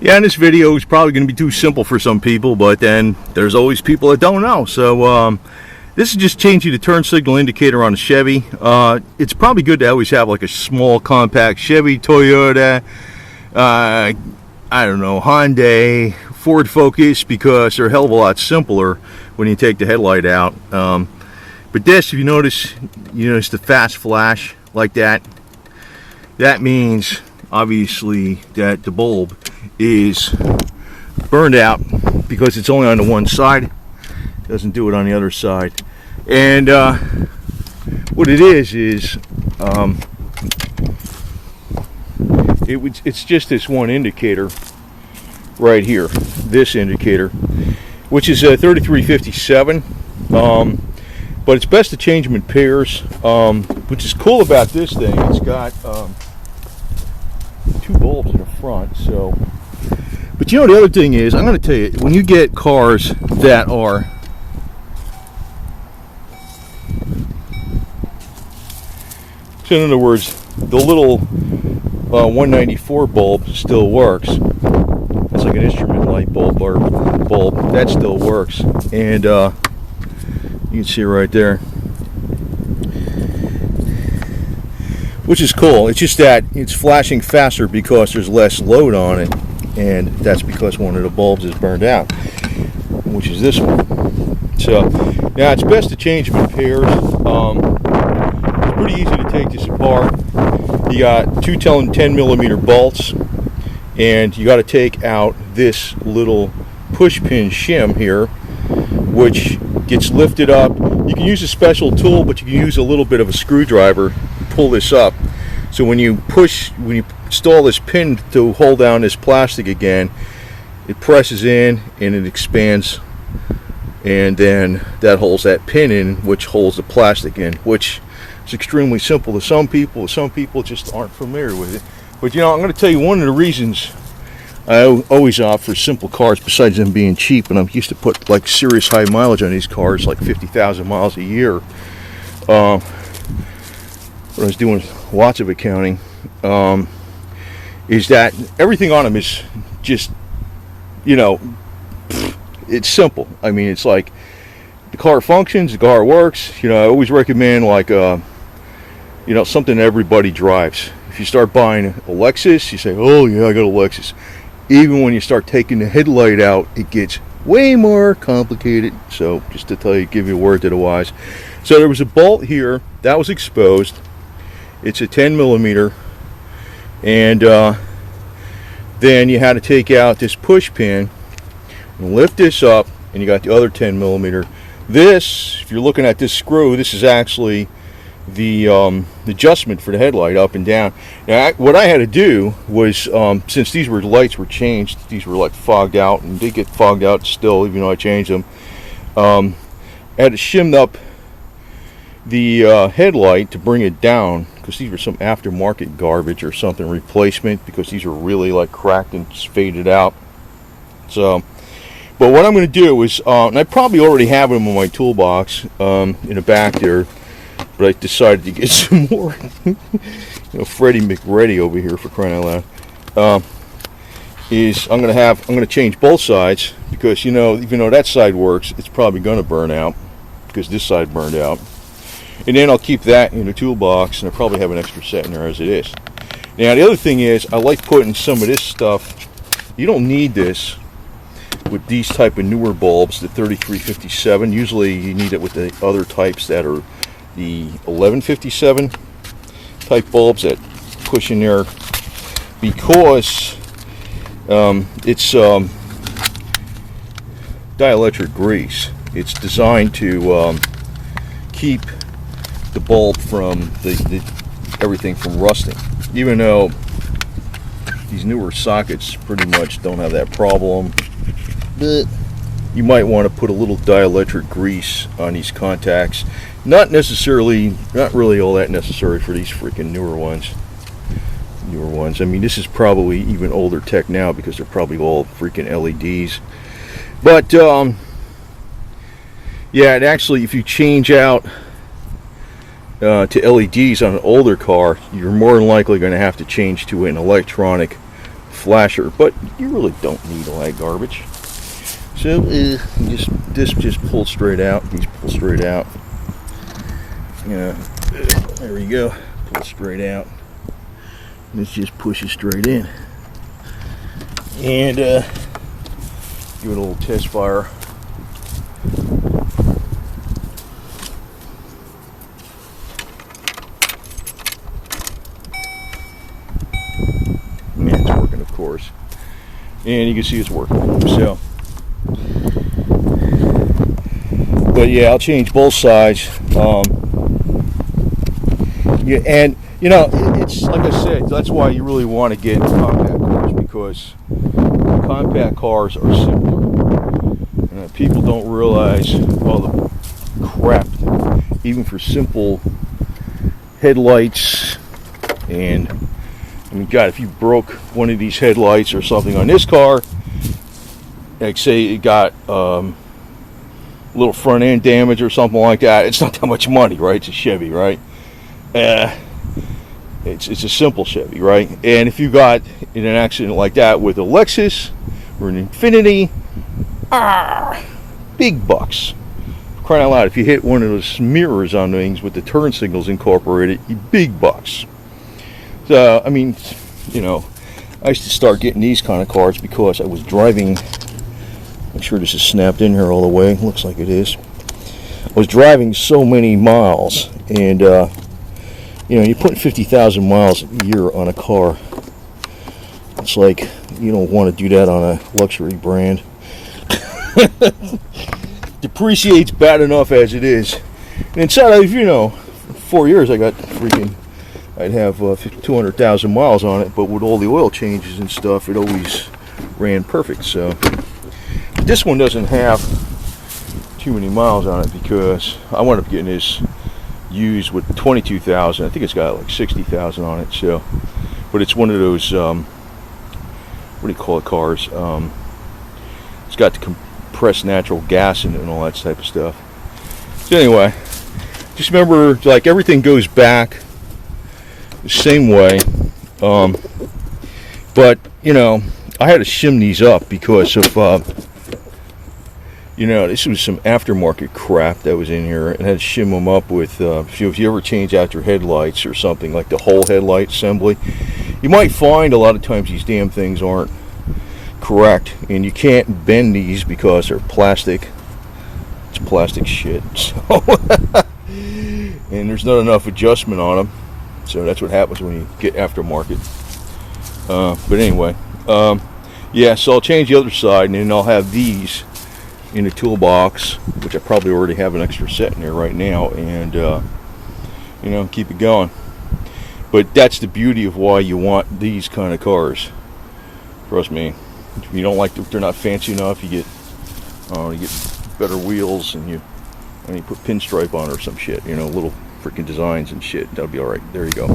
Yeah, and this video is probably going to be too simple for some people, but then there's always people that don't know. So this is just changing the turn signal indicator on a Chevy. It's probably good to always have like a small compact Chevy, Toyota, I don't know, Hyundai, Ford Focus, because they're a hell of a lot simpler when you take the headlight out. But this, if you notice the fast flash like that, that means obviously that the bulb is burned out because it's only on the one side. It doesn't do it on the other side. And what it is it's just this one indicator right here, this indicator, which is a 3357, but it's best to change them in pairs. Which is cool about this thing, it's got two bulbs in the front. So, but the other thing is, I'm going to tell you, when you get cars that are so, in other words, the little 194 bulb still works. It's like an instrument light bulb or bulb that still works, and you can see right there, which is cool. It's just that it's flashing faster because there's less load on it, and that's because one of the bulbs is burned out, which is this one. So now it's best to change them in pairs. It's pretty easy to take this apart. You got two 10 millimeter bolts, and you got to take out this little push pin shim here, which gets lifted up. You can use a special tool, but you can use a little bit of a screwdriver to pull this up. So when you install this pin to hold down this plastic again, it presses in and it expands, and then that holds that pin in, which holds the plastic in, which is extremely simple to some people. Some people just aren't familiar with it. But I'm going to tell you one of the reasons I always opt for simple cars, besides them being cheap, and I'm used to put like serious high mileage on these cars, like 50,000 miles a year. When I was doing lots of accounting, is that everything on them is just, it's simple. I mean, it's like the car functions, the car works. I always recommend like something that everybody drives. If you start buying a Lexus, you say, oh yeah, I got a Lexus. Even when you start taking the headlight out, it gets way more complicated. So just to tell you, give you a word to the wise. So there was a bolt here that was exposed. It's a 10 millimeter, and then you had to take out this push pin and lift this up, and you got the other 10 millimeter. This, if you're looking at this screw, this is actually the adjustment for the headlight up and down. Now what I had to do was, since these lights were changed, these were like fogged out, and they get fogged out still even though I changed them. I had to shim up the headlight to bring it down, because these were some aftermarket garbage or something, replacement, because these are really like cracked and faded out. So, but what I'm going to do is, and I probably already have them in my toolbox in the back there, but I decided to get some more. Freddie McReady over here, for crying out loud. I'm going to change both sides, because even though that side works, it's probably going to burn out because this side burned out. And then I'll keep that in the toolbox, and I'll probably have an extra set in there as it is. Now the other thing is, I like putting some of this stuff. You don't need this with these type of newer bulbs, the 3357. Usually you need it with the other types that are the 1157 type bulbs that push in there, because it's dielectric grease. It's designed to keep the bulb from everything from rusting, even though these newer sockets pretty much don't have that problem. But you might want to put a little dielectric grease on these contacts. Not really all that necessary for these freaking newer ones. I mean, this is probably even older tech now, because they're probably all freaking LEDs. But yeah, and actually, if you change out to LEDs on an older car, you're more than likely going to have to change to an electronic flasher, but you really don't need all that garbage. So this just pulls straight out. These pull straight out. There we go. Pull straight out. This just pushes straight in. And give it a little test fire. Yeah, it's working, of course. And you can see it's working. So, but yeah, I'll change both sides. Yeah, and it's like I said, that's why you really want to get compact cars, because compact cars are simpler. People don't realize all the crap, even for simple headlights. And I mean, God, if you broke one of these headlights or something on this car, like say it got a little front end damage or something like that, it's not that much money, right? It's a Chevy, right? It's a simple Chevy, right? And if you got in an accident like that with a Lexus or an Infinity, big bucks. Crying out loud, if you hit one of those mirrors on things with the turn signals incorporated, big bucks. So, I mean, I used to start getting these kind of cars because I was driving. Make sure this is snapped in here all the way. Looks like it is. I was driving so many miles, and you're putting 50,000 miles a year on a car. It's like you don't want to do that on a luxury brand. Depreciates bad enough as it is. And inside of 4 years, I'd have 200,000 miles on it, but with all the oil changes and stuff, it always ran perfect. So this one doesn't have too many miles on it because I wound up getting this used with 22,000. I think it's got like 60,000 on it. So, but it's one of those what do you call it, cars? It's got the compressed natural gas in it and all that type of stuff. So anyway, just remember, like, everything goes back the same way. But I had to shim these up because of this was some aftermarket crap that was in here, and I had to shim them up with if you ever change out your headlights or something, like the whole headlight assembly, you might find a lot of times these damn things aren't correct, and you can't bend these because they're plastic. It's plastic shit. So and there's not enough adjustment on them. So that's what happens when you get aftermarket. But anyway, yeah, so I'll change the other side, and then I'll have these in the toolbox, which I probably already have an extra set in there right now, and keep it going. But that's the beauty of why you want these kind of cars. Trust me. If you don't like, if they're not fancy enough, you get better wheels, and you put pinstripe on or some shit, little freaking designs and shit. That'll be all right. There you go.